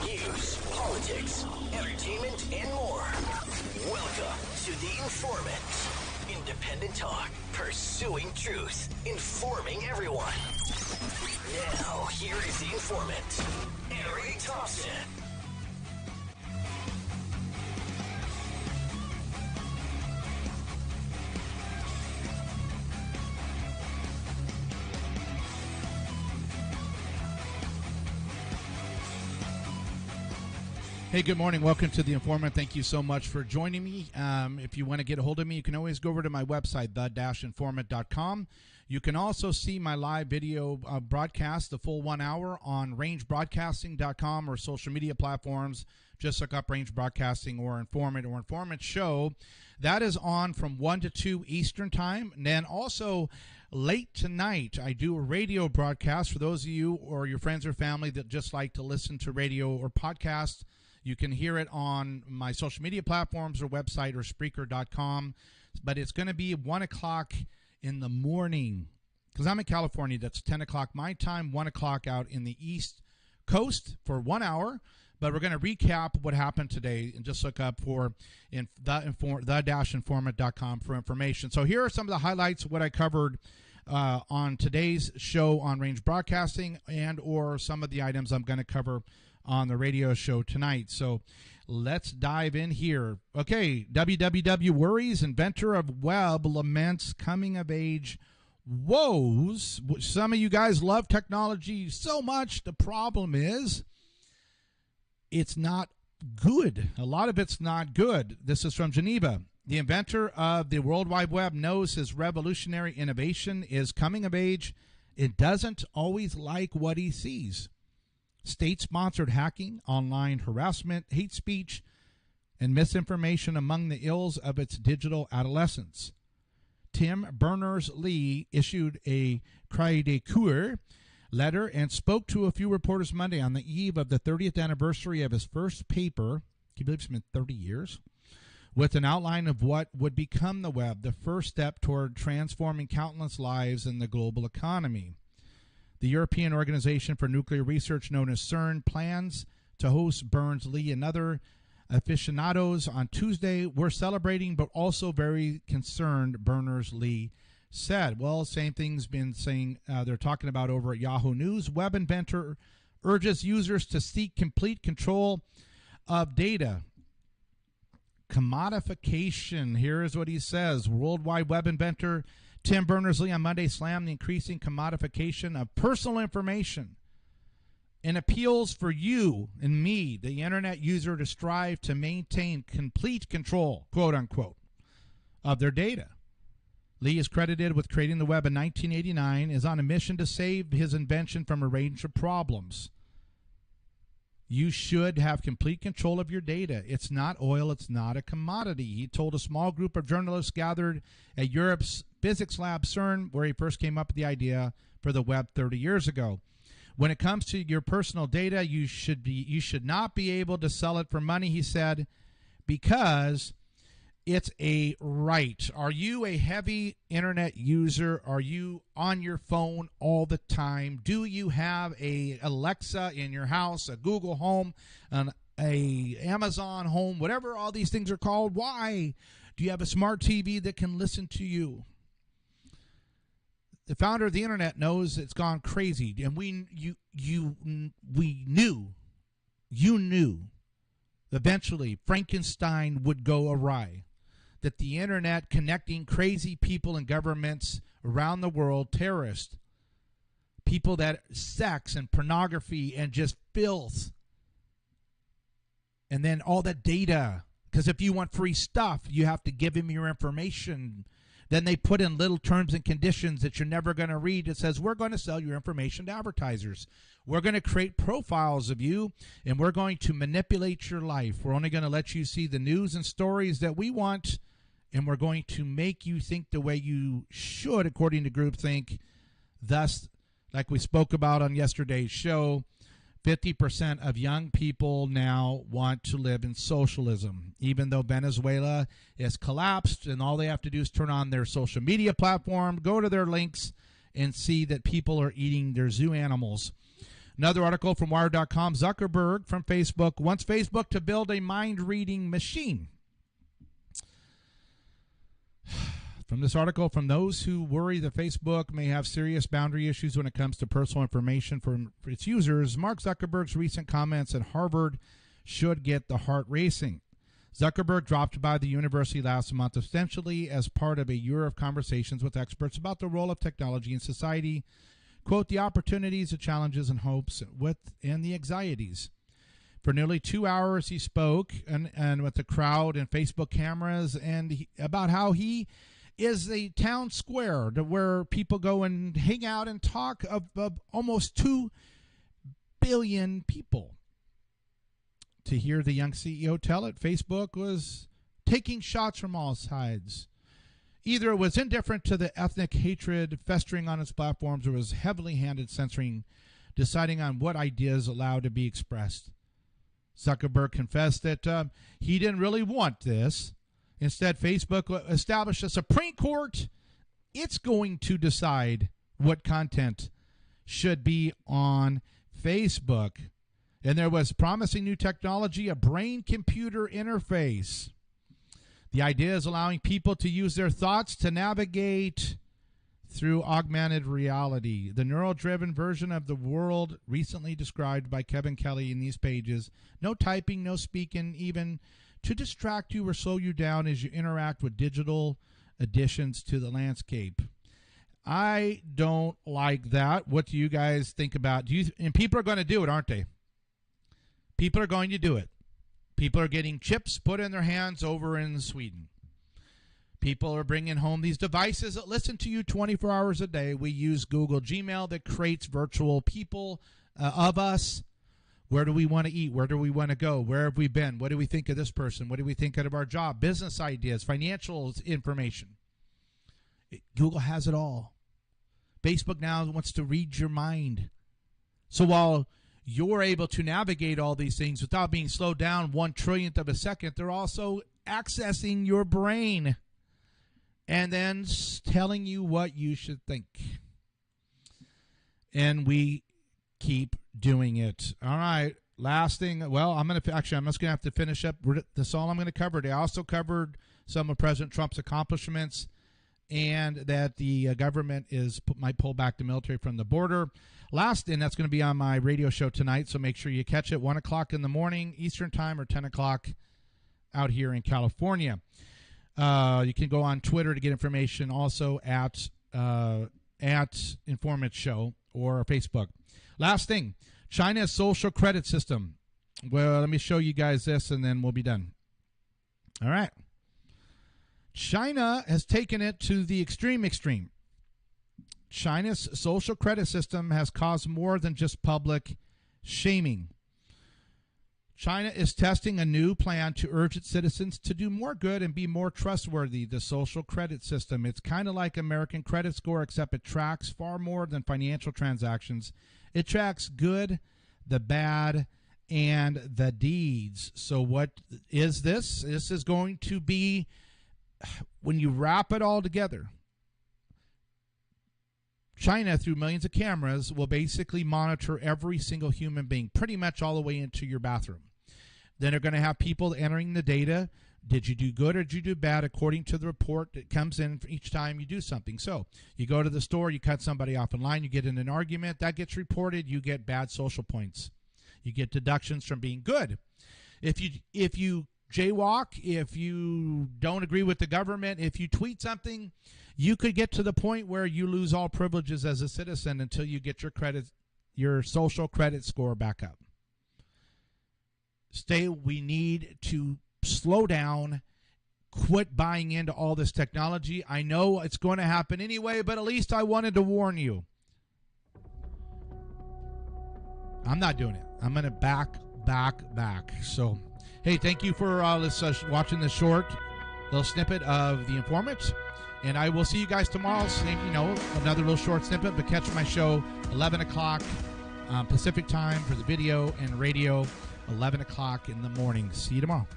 news, politics, entertainment, and more. Welcome to The Informant. Independent talk, pursuing truth, informing everyone. Now, here is The Informant, Eric Thompson. Hey, good morning. Welcome to The Informant. Thank you so much for joining me. If you want to get a hold of me, you can always go over to my website, the-informant.com. You can also see my live video broadcast, the full 1 hour, on rangebroadcasting.com or social media platforms. Just look up Range Broadcasting or Informant Show. That is on from 1 to 2 Eastern Time. And then also late tonight, I do a radio broadcast for those of you or your friends or family that just like to listen to radio or podcast. You can hear it on my social media platforms or website or Spreaker.com. But it's going to be 1 o'clock in the morning because I'm in California. That's 10 o'clock my time, 1 o'clock out in the East Coast for 1 hour. But we're going to recap what happened today and just look up for the-informant.com for information. So here are some of the highlights of what I covered on today's show on Range Broadcasting and or some of the items I'm going to cover on the radio show tonight. So let's dive in here. Okay, www worries, inventor of web laments coming of age woes. Some of you guys love technology so much. The problem is it's not good. A lot of it's not good. This is from Geneva. The inventor of the World Wide Web knows his revolutionary innovation is coming of age. It doesn't always like what he sees. State-sponsored hacking, online harassment, hate speech, and misinformation among the ills of its digital adolescence. Tim Berners-Lee issued a cri de coeur letter and spoke to a few reporters Monday on the eve of the 30th anniversary of his first paper. Can you believe it's been 30 years? With an outline of what would become the web, the first step toward transforming countless lives in the global economy. The European Organization for Nuclear Research, known as CERN, plans to host Berners-Lee and other aficionados on Tuesday. We're celebrating, but also very concerned, Berners-Lee said. Well, same thing's been saying they're talking about over at Yahoo News. Web inventor urges users to seek complete control of data. Commodification. Here is what he says. World Wide Web inventor Tim Berners-Lee on Monday slammed the increasing commodification of personal information and appeals for you and me, the internet user, to strive to maintain complete control, quote unquote, of their data. Lee is credited with creating the web in 1989, is on a mission to save his invention from a range of problems. You should have complete control of your data. It's not oil. It's not a commodity. He told a small group of journalists gathered at Europe's physics lab CERN, where he first came up with the idea for the web 30 years ago. When it comes to your personal data, you should not be able to sell it for money, he said, because it's a right. Are you a heavy internet user? Are you on your phone all the time? Do you have a Alexa in your house, a Google Home, a Amazon Home, whatever all these things are called? Why? Do you have a smart TV that can listen to you? The founder of the internet knows it's gone crazy, and you knew eventually Frankenstein would go awry. That the internet connecting crazy people and governments around the world, terrorists, people that sex and pornography and just filth, and then all that data. Because if you want free stuff, you have to give him your information. Then they put in little terms and conditions that you're never going to read. It says, we're going to sell your information to advertisers. We're going to create profiles of you, and we're going to manipulate your life. We're only going to let you see the news and stories that we want, and we're going to make you think the way you should, according to groupthink. Thus, like we spoke about on yesterday's show, 50% of young people now want to live in socialism, even though Venezuela has collapsed and all they have to do is turn on their social media platform, go to their links, and see that people are eating their zoo animals. Another article from Wired.com, Zuckerberg from Facebook wants Facebook to build a mind-reading machine. From this article, from those who worry that Facebook may have serious boundary issues when it comes to personal information for its users, Mark Zuckerberg's recent comments at Harvard should get the heart racing. Zuckerberg dropped by the university last month ostensibly as part of a year of conversations with experts about the role of technology in society, quote, the opportunities, the challenges and hopes, and the anxieties. For nearly 2 hours he spoke and with the crowd and Facebook cameras and about how he is a town square where people go and hang out and talk of almost 2 billion people. To hear the young CEO tell it, Facebook was taking shots from all sides. Either it was indifferent to the ethnic hatred festering on its platforms or was heavily handed censoring, deciding on what ideas allowed to be expressed. Zuckerberg confessed that he didn't really want this. Instead, Facebook established a Supreme Court. It's going to decide what content should be on Facebook. And there was promising new technology, a brain-computer interface. The idea is allowing people to use their thoughts to navigate through augmented reality. The neural-driven version of the world recently described by Kevin Kelly in these pages. No typing, no speaking, even to distract you or slow you down as you interact with digital additions to the landscape. I don't like that. What do you guys think about? And people are going to do it, aren't they? People are going to do it. People are getting chips put in their hands over in Sweden. People are bringing home these devices that listen to you 24 hours a day. We use Google Gmail that creates virtual people of us. Where do we want to eat? Where do we want to go? Where have we been? What do we think of this person? What do we think of our job? Business ideas, financial information. Google has it all. Facebook now wants to read your mind. So while you're able to navigate all these things without being slowed down 1/1,000,000th of a second, they're also accessing your brain and then telling you what you should think. And we keep doing it. All right. Last thing. Well, I'm just going to have to finish up. That's all I'm going to cover today. I also covered some of President Trump's accomplishments and that the government might pull back the military from the border. Last, and that's going to be on my radio show tonight, so make sure you catch it 1 o'clock in the morning Eastern time or 10 o'clock out here in California. You can go on Twitter to get information also at Informant Show or Facebook. Last thing, China's social credit system. Well, let me show you guys this and then we'll be done. All right. China has taken it to the extreme. China's social credit system has caused more than just public shaming. China is testing a new plan to urge its citizens to do more good and be more trustworthy, the social credit system. It's kind of like American credit score, except it tracks far more than financial transactions. It tracks good, the bad, and the deeds. So what is this? This is going to be, when you wrap it all together, China, through millions of cameras, will basically monitor every single human being, pretty much all the way into your bathroom. Then they're going to have people entering the data. Did you do good or did you do bad according to the report that comes in for each time you do something? So you go to the store, you cut somebody off in line, you get in an argument, that gets reported, you get bad social points. You get deductions from being good. If you jaywalk, if you don't agree with the government, if you tweet something, you could get to the point where you lose all privileges as a citizen until you get your social credit score back up. We need to slow down, quit buying into all this technology. I know it's going to happen anyway, but at least I wanted to warn you. I'm not doing it. I'm going to back. So, hey, thank you for watching this short little snippet of The Informant. And I will see you guys tomorrow. Same, another little short snippet, but catch my show 11 o'clock Pacific time for the video and radio, 11 o'clock in the morning. See you tomorrow.